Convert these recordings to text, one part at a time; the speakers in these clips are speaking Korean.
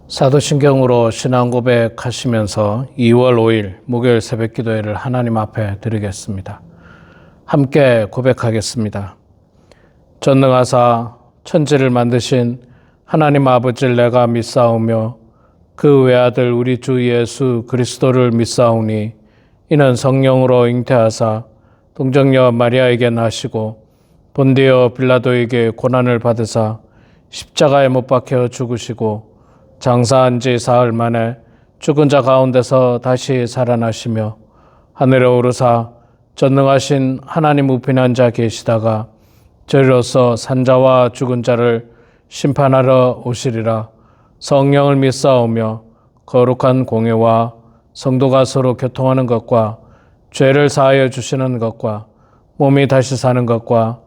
사도신경으로 신앙 고백하시면서 2월 5일 목요일 새벽 기도회를 하나님 앞에 드리겠습니다. 함께 고백하겠습니다. 전능하사 천지를 만드신 하나님 아버지를 내가 믿사오며 그 외아들 우리 주 예수 그리스도를 믿사오니 이는 성령으로 잉태하사 동정녀 마리아에게 나시고 본디오 빌라도에게 고난을 받으사 십자가에 못 박혀 죽으시고 장사한 지 사흘 만에 죽은 자 가운데서 다시 살아나시며 하늘에 오르사 전능하신 하나님 우편한 자 계시다가 저리로서 산자와 죽은 자를 심판하러 오시리라. 성령을 믿사오며 거룩한 공예와 성도가 서로 교통하는 것과 죄를 사하여 주시는 것과 몸이 다시 사는 것과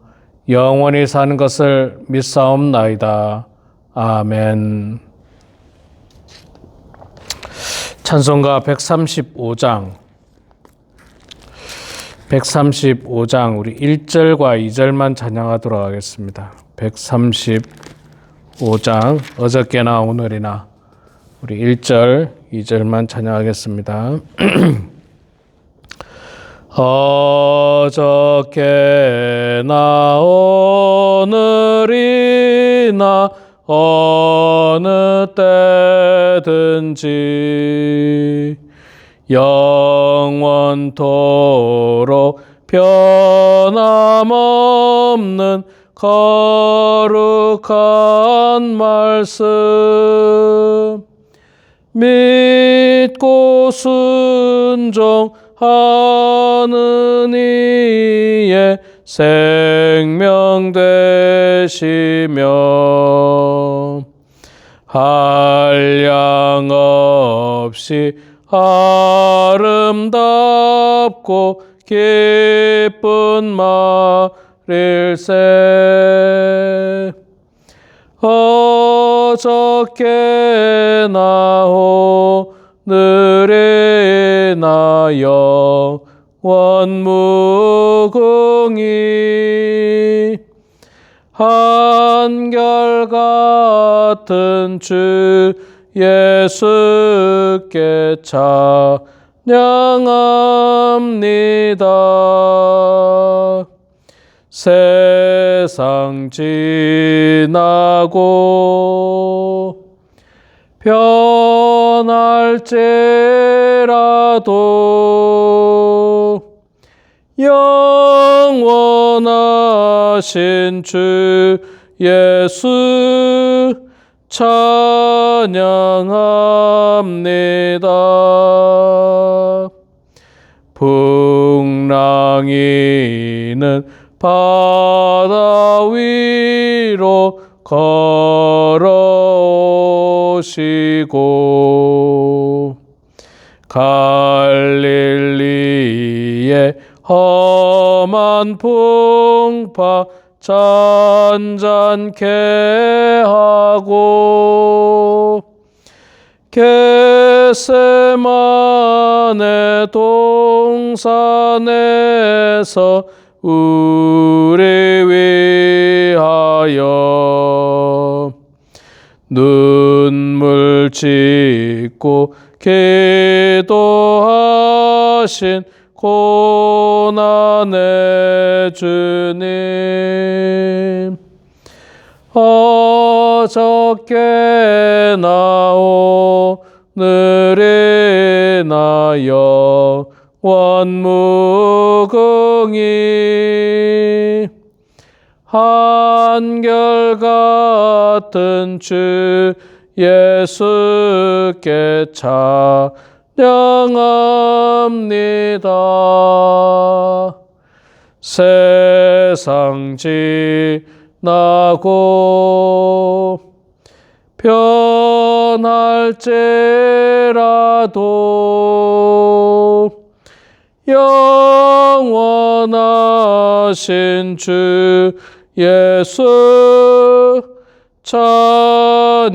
영원히 사는 것을 믿사옵나이다. 아멘. 찬송가 135장 우리 1절과 2절만 찬양하도록 하겠습니다. 135장 어저께나 오늘이나 우리 1절, 2절만 찬양하겠습니다. 어저께나 오늘이나 어느 때든지 영원토록 변함없는 거룩한 말씀 믿고 순종하는 이의 생명 되시며 한량 없이 아름답고 기쁜 말일세 어저께나 오늘이나 영원무궁히 한결같은 주 예수께 찬양합니다. 세상 지나고 변할지라도 영원하신 주 예수 찬양합니다. 풍랑이는 바다 위로 걸어오시고 갈릴리의 험한 풍파 잔잔케 하고 겟세마네 동산에서 우리 위하여 눈물 짓고 기도하신 고난의 주님 어저께나 오늘이나 영원무궁히 한결같은 주 예수께 찬양합니다. 세상 지나고 변할지라도 영원하신 주 예수 찬양합니다.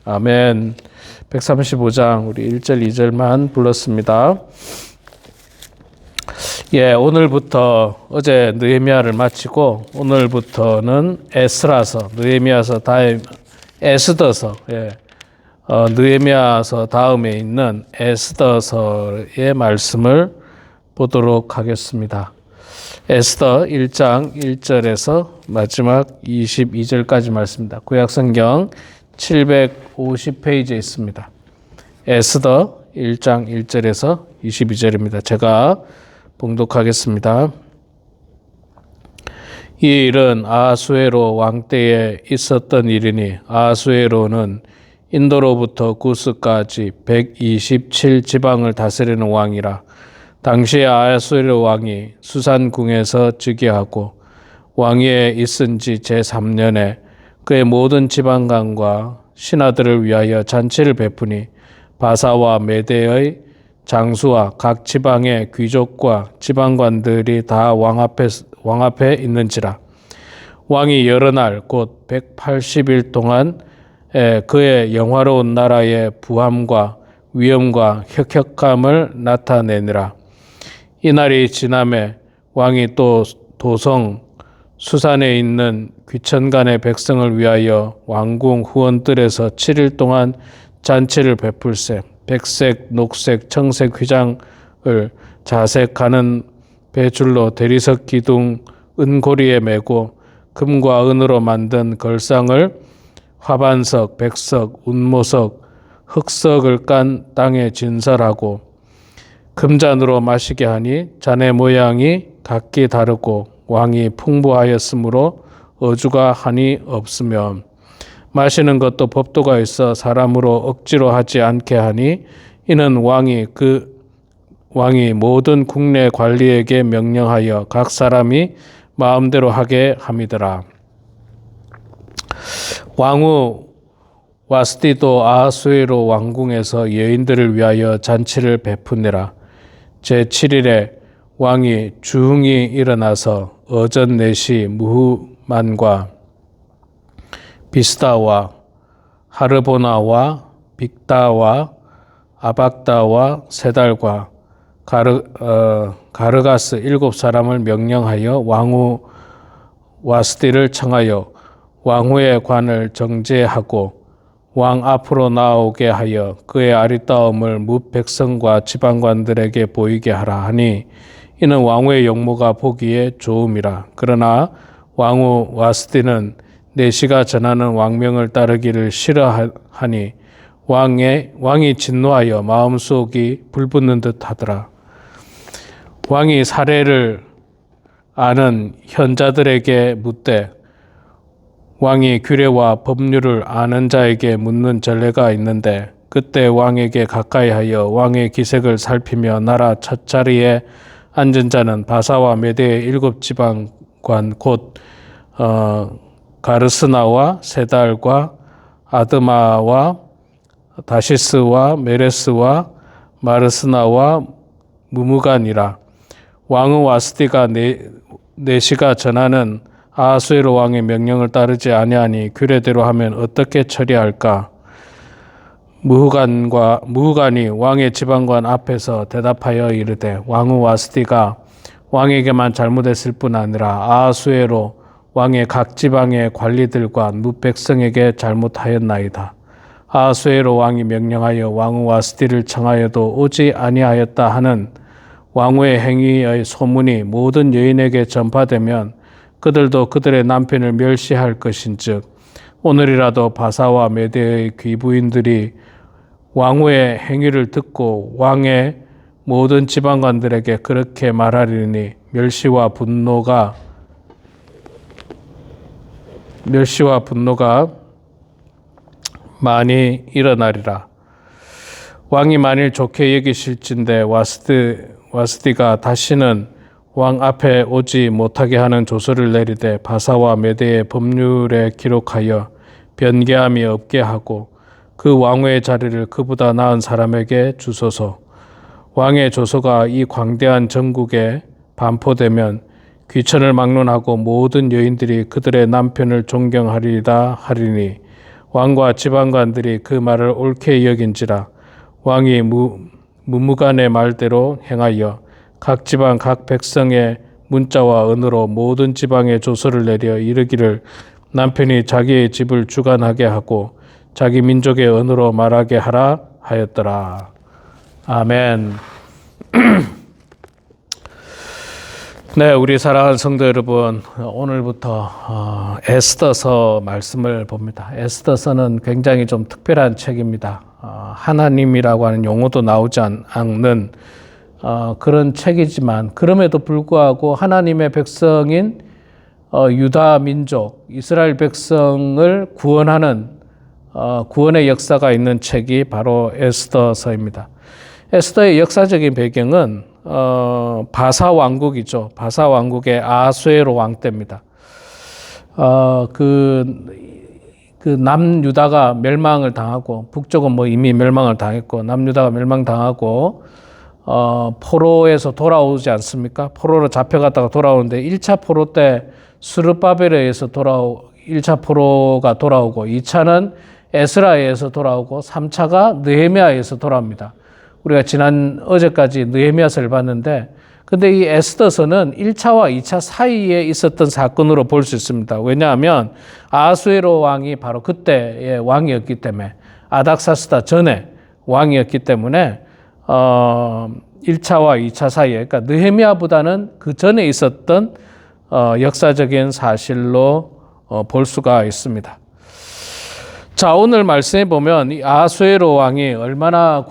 아멘. 135장 우리 1절 2절만 불렀습니다. 오늘부터 어제 느헤미야를 마치고 오늘부터는 에스라서, 느헤미야서 다음 에스더서, 느헤미야서 다음에 있는 에스더서의 말씀을 보도록 하겠습니다. 에스더 1장 1절에서 마지막 22절까지 말씀입니다. 구약성경 750페이지에 있습니다. 에스더 1장 1절에서 22절입니다. 제가 봉독하겠습니다. 이 일은 아하수에로 왕 때에 있었던 일이니 아하수에로는 인도로부터 구스까지 127지방을 다스리는 왕이라. 당시에 아하수에로 왕이 수산궁에서 즉위하고 왕위에 있은 지 제3년에 그의 모든 지방관과 신하들을 위하여 잔치를 베푸니 바사와 메대의 장수와 각 지방의 귀족과 지방관들이 다 왕 앞에 있는지라. 왕이 여러 날 곧 180일 동안 그의 영화로운 나라의 부함과 위엄과 혁혁함을 나타내니라. 이날이 지남에 왕이 또 도성 수산에 있는 귀천간의 백성을 위하여 왕궁 후원들에서 7일 동안 잔치를 베풀세. 백색, 녹색, 청색 휘장을 자색하는 배줄로 대리석 기둥 은고리에 메고 금과 은으로 만든 걸상을 화반석, 백석, 운모석, 흑석을 깐 땅에 진설하고 금잔으로 마시게 하니 잔의 모양이 각기 다르고 왕이 풍부하였으므로 어주가 한이 없으며 마시는 것도 법도가 있어 사람으로 억지로 하지 않게 하니 이는 왕이 모든 국내 관리에게 명령하여 각 사람이 마음대로 하게 함이더라. 왕후 와스디도 아하수에로 왕궁에서 여인들을 위하여 잔치를 베푸니라. 제7일에 왕이 주흥이 일어나서 어전 4시 무후만과 비스다와 하르보나와 빅다와 아박다와 세달과 가르가스 7사람을 명령하여 왕후 와스디를 청하여 왕후의 관을 정제하고 왕 앞으로 나오게 하여 그의 아리따움을 뭇 백성과 지방관들에게 보이게 하라 하니 이는 왕후의 용모가 보기에 좋음이라. 그러나 왕후 와스디는 내시가 전하는 왕명을 따르기를 싫어하니 왕이 진노하여 마음속이 불붙는 듯 하더라. 왕이 사례를 아는 현자들에게 묻되 왕이 규례와 법률을 아는 자에게 묻는 전례가 있는데 그때 왕에게 가까이 하여 왕의 기색을 살피며 나라 첫 자리에 앉은 자는 바사와 메대의 7지방관 곧 가르스나와 세달과 아드마와 다시스와 메레스와 마르스나와 무무간이라. 왕후 와스디가 내시가 전하는 아하수에로 왕의 명령을 따르지 아니하니 규례대로 하면 어떻게 처리할까? 무후간이 왕의 지방관 앞에서 대답하여 이르되 왕후 와스디가 왕에게만 잘못했을 뿐 아니라 아하수에로 왕의 각 지방의 관리들과 뭇 백성에게 잘못하였나이다. 아하수에로 왕이 명령하여 왕후 와스디를 청하여도 오지 아니하였다 하는 왕후의 행위의 소문이 모든 여인에게 전파되면 그들도 그들의 남편을 멸시할 것인즉 오늘이라도 바사와 메대의 귀부인들이 왕후의 행위를 듣고 왕의 모든 지방관들에게 그렇게 말하리니 멸시와 분노가 많이 일어나리라. 왕이 만일 좋게 여기실진대 와스디가 다시는 왕 앞에 오지 못하게 하는 조서를 내리되 바사와 메대의 법률에 기록하여 변개함이 없게 하고 그 왕후의 자리를 그보다 나은 사람에게 주소서. 왕의 조서가 이 광대한 전국에 반포되면 귀천을 막론하고 모든 여인들이 그들의 남편을 존경하리이다 하리니 왕과 지방관들이 그 말을 옳게 여긴지라. 왕이 무무간의 말대로 행하여 각 지방 각 백성의 문자와 언어로 모든 지방에 조서를 내려 이르기를 남편이 자기의 집을 주관하게 하고 자기 민족의 언어로 말하게 하라 하였더라. 아멘. 네, 우리 사랑하는 성도 여러분, 오늘부터 에스더서 말씀을 봅니다. 에스더서는 굉장히 좀 특별한 책입니다. 하나님이라고 하는 용어도 나오지 않는 그런 책이지만 그럼에도 불구하고 하나님의 백성인 유다 민족, 이스라엘 백성을 구원하는 구원의 역사가 있는 책이 바로 에스더서입니다. 에스더의 역사적인 배경은 바사 왕국이죠. 바사 왕국의 아수에로 왕 때입니다. 그 남유다가 멸망을 당하고 북쪽은 뭐 이미 멸망을 당했고 남유다가 멸망당하고 포로에서 돌아오지 않습니까? 포로로 잡혀갔다가 돌아오는데 1차 포로 때 스룹바벨에 의해서 1차 포로가 돌아오고 2차는 에스라에 의해서 돌아오고 3차가 느헤미야에 의해서 돌아옵니다. 우리가 어제까지 느헤미야서를 봤는데 근데 이 에스더서는 1차와 2차 사이에 있었던 사건으로 볼 수 있습니다. 왜냐하면 아수에로 왕이 바로 그때의 왕이었기 때문에 아닥사스다 전에 왕이었기 때문에 1차와 2차 사이에 그러니까 느헤미야보다는 그 전에 있었던 역사적인 사실로 볼 수가 있습니다. 자, 오늘 말씀에 보면 이 아수에로 왕이 얼마나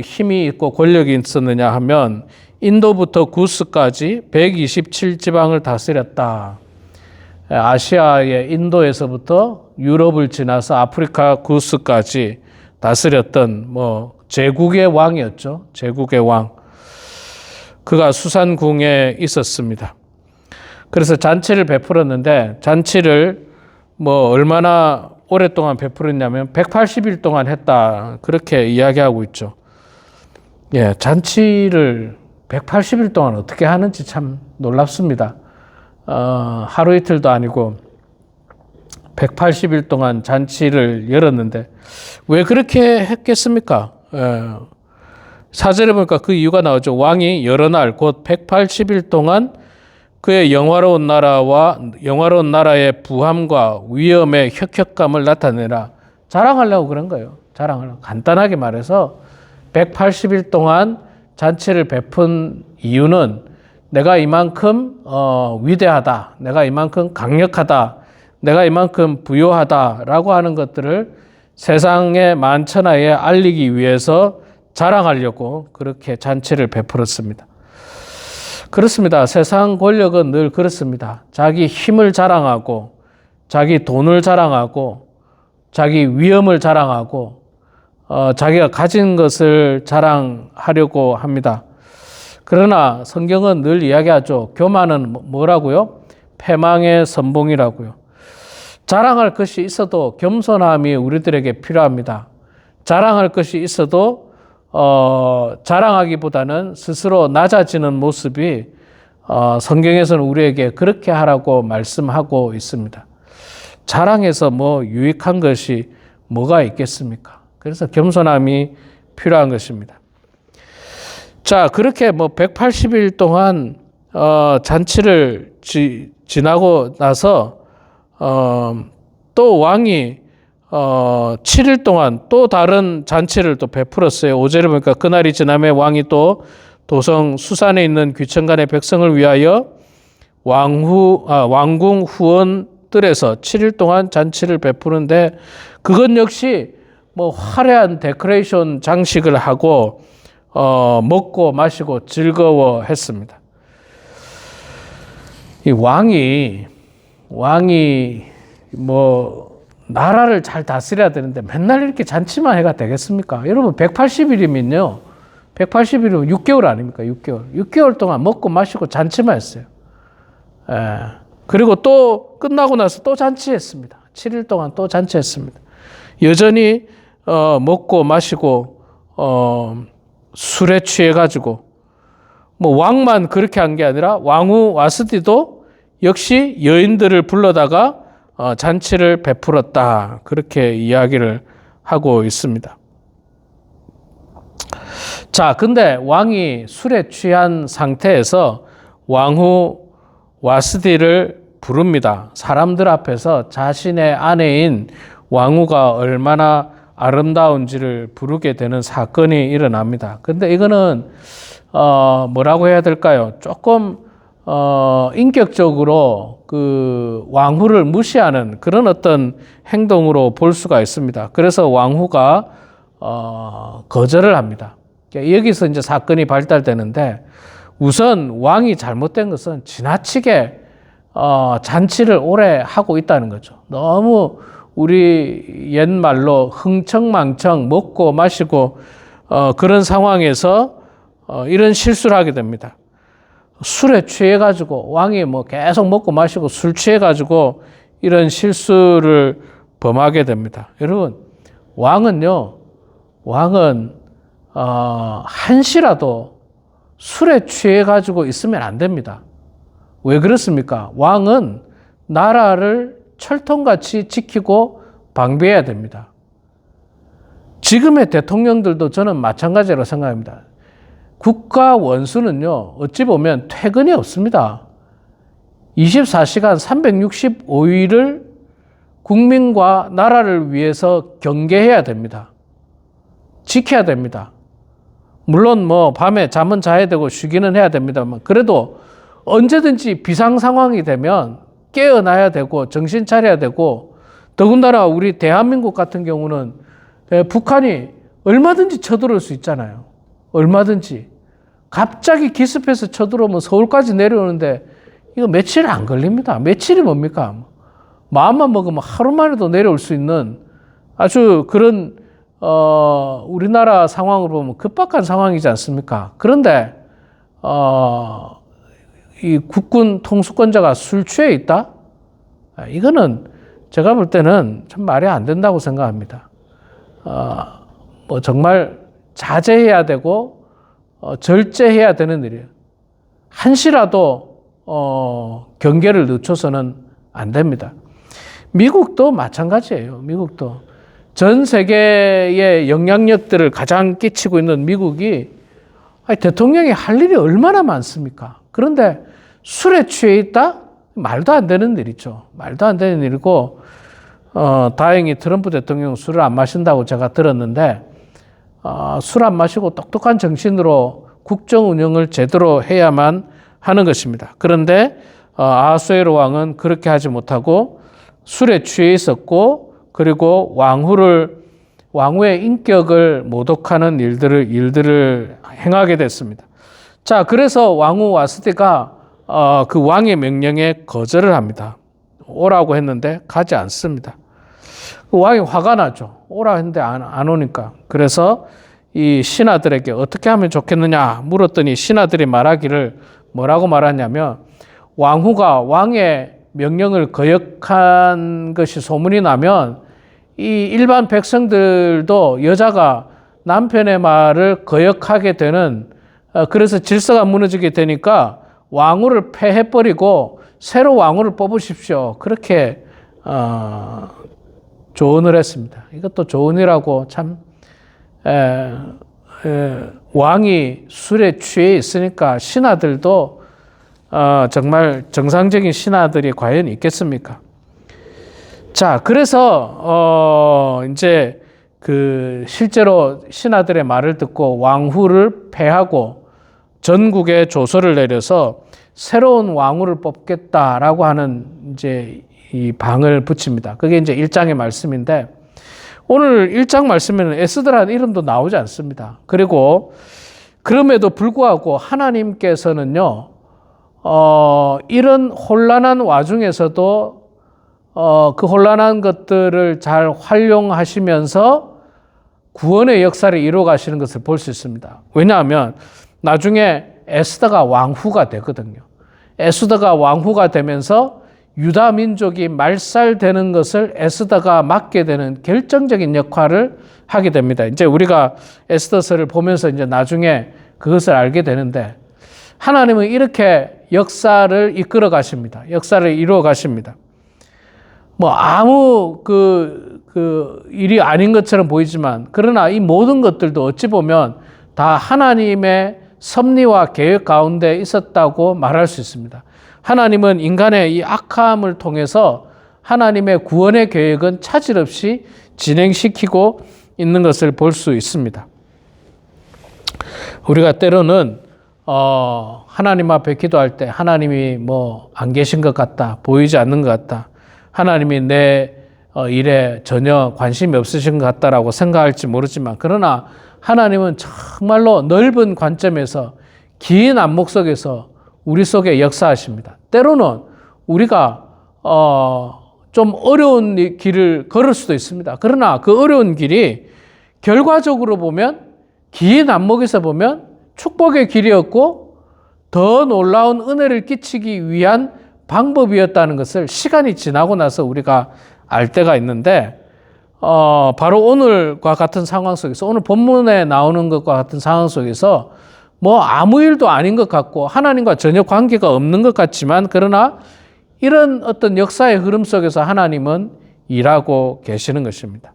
힘이 있고 권력이 있었느냐 하면 인도부터 구스까지 127지방을 다스렸다. 아시아의 인도에서부터 유럽을 지나서 아프리카 구스까지 다스렸던 제국의 왕이었죠. 제국의 왕. 그가 수산궁에 있었습니다. 그래서 잔치를 베풀었는데 잔치를 얼마나 오랫동안 베풀었냐면 180일 동안 했다. 그렇게 이야기하고 있죠. 예, 잔치를 180일 동안 어떻게 하는지 참 놀랍습니다. 하루 이틀도 아니고 180일 동안 잔치를 열었는데 왜 그렇게 했겠습니까? 사절에 보니까 그 이유가 나오죠. 왕이 여러 날 곧 180일 동안 그의 영화로운 나라의 부함과 위엄의 혁혁감을 나타내라. 자랑하려고 그런 거예요. 자랑하려고. 간단하게 말해서 180일 동안 잔치를 베푼 이유는 내가 이만큼 위대하다. 내가 이만큼 강력하다. 내가 이만큼 부요하다라고 하는 것들을 세상의 만천하에 알리기 위해서 자랑하려고 그렇게 잔치를 베풀었습니다. 그렇습니다. 세상 권력은 늘 그렇습니다. 자기 힘을 자랑하고 자기 돈을 자랑하고 자기 위엄을 자랑하고 자기가 가진 것을 자랑하려고 합니다. 그러나 성경은 늘 이야기하죠. 교만은 뭐라고요? 패망의 선봉이라고요. 자랑할 것이 있어도 겸손함이 우리들에게 필요합니다. 자랑할 것이 있어도 자랑하기보다는 스스로 낮아지는 모습이 성경에서는 우리에게 그렇게 하라고 말씀하고 있습니다. 자랑해서 유익한 것이 뭐가 있겠습니까? 그래서 겸손함이 필요한 것입니다. 자, 그렇게 180일 동안 잔치를 지나고 나서 또 왕이 7일 동안 또 다른 잔치를 또 베풀었어요. 5절에 보니까 그날이 지나매 왕이 또 도성 수산에 있는 귀천간의 백성을 위하여 왕궁 후원들에서 7일 동안 잔치를 베푸는데 그건 역시 화려한 데코레이션 장식을 하고 먹고 마시고 즐거워했습니다. 이 왕이 나라를 잘 다스려야 되는데 맨날 이렇게 잔치만 해가 되겠습니까? 여러분 180일이면요. 180일이면 6개월 아닙니까? 6개월. 6개월 동안 먹고 마시고 잔치만 했어요. 그리고 또 끝나고 나서 또 잔치했습니다. 7일 동안 또 잔치했습니다. 여전히 먹고 마시고 술에 취해가지고 왕만 그렇게 한 게 아니라 왕후 와스디도 역시 여인들을 불러다가 잔치를 베풀었다. 그렇게 이야기를 하고 있습니다. 자, 근데 왕이 술에 취한 상태에서 왕후 와스디를 부릅니다. 사람들 앞에서 자신의 아내인 왕후가 얼마나 아름다운지를 부르게 되는 사건이 일어납니다. 근데 이거는 뭐라고 해야 될까요? 조금 인격적으로 그 왕후를 무시하는 그런 어떤 행동으로 볼 수가 있습니다. 그래서 왕후가 거절을 합니다. 여기서 이제 사건이 발달되는데, 우선 왕이 잘못된 것은 지나치게 잔치를 오래 하고 있다는 거죠. 너무 우리 옛말로 흥청망청 먹고 마시고 그런 상황에서 이런 실수를 하게 됩니다. 술에 취해가지고, 왕이 뭐 계속 먹고 마시고 술 취해가지고 이런 실수를 범하게 됩니다. 여러분, 왕은 한시라도 술에 취해가지고 있으면 안 됩니다. 왜 그렇습니까? 왕은 나라를 철통같이 지키고 방비해야 됩니다. 지금의 대통령들도 저는 마찬가지라고 생각합니다. 국가 원수는요, 어찌 보면 퇴근이 없습니다. 24시간 365일을 국민과 나라를 위해서 경계해야 됩니다. 지켜야 됩니다. 물론 뭐 밤에 잠은 자야 되고 쉬기는 해야 됩니다만, 그래도 언제든지 비상 상황이 되면 깨어나야 되고 정신 차려야 되고, 더군다나 우리 대한민국 같은 경우는 북한이 얼마든지 쳐들어올 수 있잖아요. 얼마든지. 갑자기 기습해서 쳐들어오면 서울까지 내려오는데 이거 며칠 안 걸립니다. 며칠이 뭡니까? 마음만 먹으면 하루 만에도 내려올 수 있는 아주 그런 우리나라 상황으로 보면 급박한 상황이지 않습니까? 그런데 이 국군 통수권자가 술 취해 있다? 이거는 제가 볼 때는 참 말이 안 된다고 생각합니다. 뭐 정말 자제해야 되고 절제해야 되는 일이에요. 한시라도 경계를 늦춰서는 안 됩니다. 미국도 마찬가지예요. 미국도 전 세계의 영향력들을 가장 끼치고 있는 미국이 대통령이 할 일이 얼마나 많습니까? 그런데 술에 취해 있다? 말도 안 되는 일이죠. 말도 안 되는 일이고, 다행히 트럼프 대통령 술을 안 마신다고 제가 들었는데, 술 안 마시고 똑똑한 정신으로 국정 운영을 제대로 해야만 하는 것입니다. 그런데 아하수에로 왕은 그렇게 하지 못하고 술에 취해 있었고, 그리고 왕후의 인격을 모독하는 일들을 행하게 됐습니다. 자, 그래서 왕후 와스디가 그 왕의 명령에 거절을 합니다. 오라고 했는데 가지 않습니다. 왕이 화가 나죠. 오라 했는데 안 오니까. 그래서 이 신하들에게 어떻게 하면 좋겠느냐 물었더니 신하들이 말하기를 뭐라고 말하냐면, 왕후가 왕의 명령을 거역한 것이 소문이 나면 이 일반 백성들도 여자가 남편의 말을 거역하게 되는, 그래서 질서가 무너지게 되니까 왕후를 폐해버리고 새로 왕후를 뽑으십시오. 그렇게 조언을 했습니다. 이것도 조언이라고 참 왕이 술에 취해 있으니까 신하들도 정말 정상적인 신하들이 과연 있겠습니까? 자, 그래서 이제 그 실제로 신하들의 말을 듣고 왕후를 폐하고 전국에 조서를 내려서 새로운 왕후를 뽑겠다라고 하는 이제 이 방을 붙입니다. 그게 이제 1장의 말씀인데, 오늘 1장 말씀에는 에스더라는 이름도 나오지 않습니다. 그리고 그럼에도 불구하고 하나님께서는요, 이런 혼란한 와중에서도 그 혼란한 것들을 잘 활용하시면서 구원의 역사를 이루어 가시는 것을 볼 수 있습니다. 왜냐하면 나중에 에스더가 왕후가 되거든요. 에스더가 왕후가 되면서 유다 민족이 말살되는 것을 에스더가 맡게 되는 결정적인 역할을 하게 됩니다. 이제 우리가 에스더서를 보면서 이제 나중에 그것을 알게 되는데, 하나님은 이렇게 역사를 이끌어 가십니다. 역사를 이루어 가십니다. 뭐 아무 그 일이 아닌 것처럼 보이지만, 그러나 이 모든 것들도 어찌 보면 다 하나님의 섭리와 계획 가운데 있었다고 말할 수 있습니다. 하나님은 인간의 이 악함을 통해서 하나님의 구원의 계획은 차질 없이 진행시키고 있는 것을 볼 수 있습니다. 우리가 때로는 하나님 앞에 기도할 때 하나님이 뭐 안 계신 것 같다, 보이지 않는 것 같다, 하나님이 내 일에 전혀 관심이 없으신 것 같다라고 생각할지 모르지만, 그러나 하나님은 정말로 넓은 관점에서 긴 안목 속에서 우리 속에 역사하십니다. 때로는 우리가 좀 어려운 길을 걸을 수도 있습니다. 그러나 그 어려운 길이 결과적으로 보면, 긴 안목에서 보면 축복의 길이었고 더 놀라운 은혜를 끼치기 위한 방법이었다는 것을 시간이 지나고 나서 우리가 알 때가 있는데, 바로 오늘과 같은 상황 속에서, 오늘 본문에 나오는 것과 같은 상황 속에서 뭐 아무 일도 아닌 것 같고 하나님과 전혀 관계가 없는 것 같지만, 그러나 이런 어떤 역사의 흐름 속에서 하나님은 일하고 계시는 것입니다.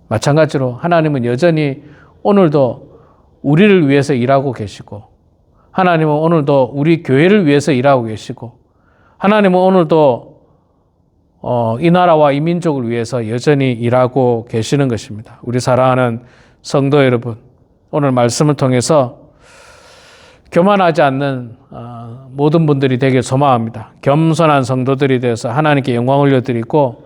마찬가지로 하나님은 여전히 오늘도 우리를 위해서 일하고 계시고, 하나님은 오늘도 우리 교회를 위해서 일하고 계시고, 하나님은 오늘도 이 나라와 이 민족을 위해서 여전히 일하고 계시는 것입니다. 우리 사랑하는 성도 여러분, 오늘 말씀을 통해서 교만하지 않는 모든 분들이 되길 소망합니다. 겸손한 성도들이 되어서 하나님께 영광 올려드리고,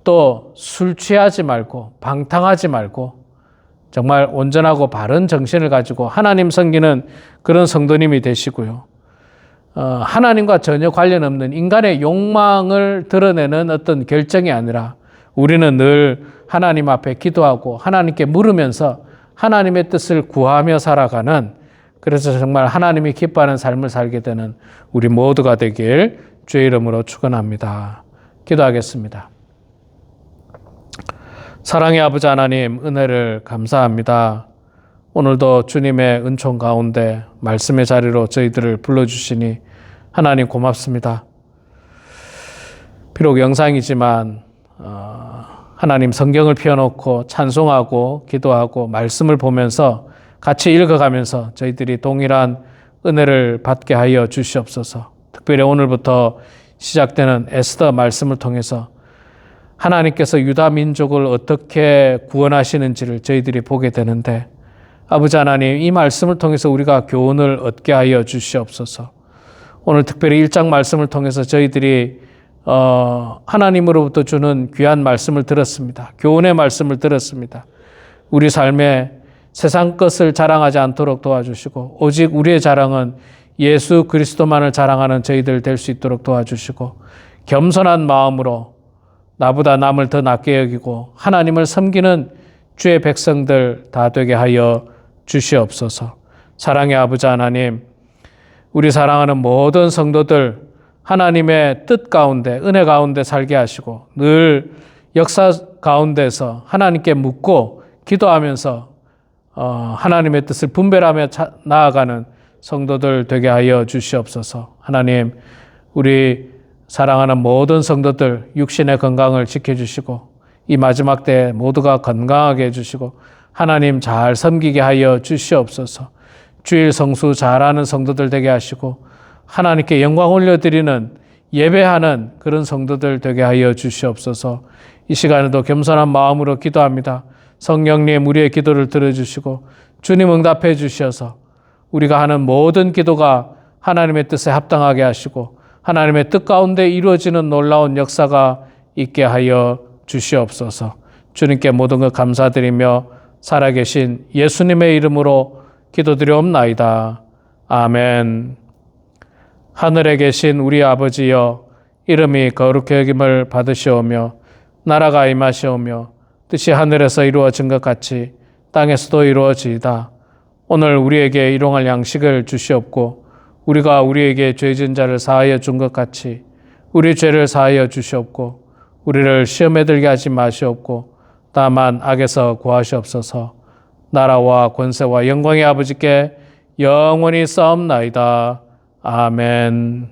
또 술 취하지 말고 방탕하지 말고 정말 온전하고 바른 정신을 가지고 하나님 섬기는 그런 성도님이 되시고요. 하나님과 전혀 관련 없는 인간의 욕망을 드러내는 어떤 결정이 아니라 우리는 늘 하나님 앞에 기도하고 하나님께 물으면서 하나님의 뜻을 구하며 살아가는, 그래서 정말 하나님이 기뻐하는 삶을 살게 되는 우리 모두가 되길 주의 이름으로 축원합니다. 기도하겠습니다. 사랑의 아버지 하나님, 은혜를 감사합니다. 오늘도 주님의 은총 가운데 말씀의 자리로 저희들을 불러주시니 하나님 고맙습니다. 비록 영상이지만 하나님 성경을 펴놓고 찬송하고 기도하고 말씀을 보면서 같이 읽어가면서 저희들이 동일한 은혜를 받게 하여 주시옵소서. 특별히 오늘부터 시작되는 에스더 말씀을 통해서 하나님께서 유다 민족을 어떻게 구원하시는지를 저희들이 보게 되는데, 아버지 하나님, 이 말씀을 통해서 우리가 교훈을 얻게 하여 주시옵소서. 오늘 특별히 1장 말씀을 통해서 저희들이 하나님으로부터 주는 귀한 말씀을 들었습니다. 교훈의 말씀을 들었습니다. 우리 삶에 세상 것을 자랑하지 않도록 도와주시고, 오직 우리의 자랑은 예수 그리스도만을 자랑하는 저희들 될 수 있도록 도와주시고, 겸손한 마음으로 나보다 남을 더 낮게 여기고 하나님을 섬기는 주의 백성들 다 되게 하여 주시옵소서. 사랑의 아버지 하나님, 우리 사랑하는 모든 성도들 하나님의 뜻 가운데, 은혜 가운데 살게 하시고 늘 역사 가운데서 하나님께 묻고 기도하면서 하나님의 뜻을 분별하며 나아가는 성도들 되게 하여 주시옵소서. 하나님, 우리 사랑하는 모든 성도들 육신의 건강을 지켜주시고 이 마지막 때 모두가 건강하게 해주시고 하나님 잘 섬기게 하여 주시옵소서. 주일 성수 잘하는 성도들 되게 하시고 하나님께 영광 올려드리는 예배하는 그런 성도들 되게 하여 주시옵소서. 이 시간에도 겸손한 마음으로 기도합니다. 성령님, 우리의 기도를 들어주시고 주님 응답해 주셔서 우리가 하는 모든 기도가 하나님의 뜻에 합당하게 하시고 하나님의 뜻 가운데 이루어지는 놀라운 역사가 있게 하여 주시옵소서. 주님께 모든 것 감사드리며 살아계신 예수님의 이름으로 기도드리옵나이다. 아멘. 하늘에 계신 우리 아버지여, 이름이 거룩히 여김을 받으시오며 나라가 임하시오며 뜻이 하늘에서 이루어진 것 같이 땅에서도 이루어지이다. 오늘 우리에게 일용할 양식을 주시옵고 우리가 우리에게 죄 지은 자를 사하여 준 것 같이 우리 죄를 사하여 주시옵고 우리를 시험에 들게 하지 마시옵고 다만 악에서 구하시옵소서. 나라와 권세와 영광의 아버지께 영원히 싸움나이다. 아멘.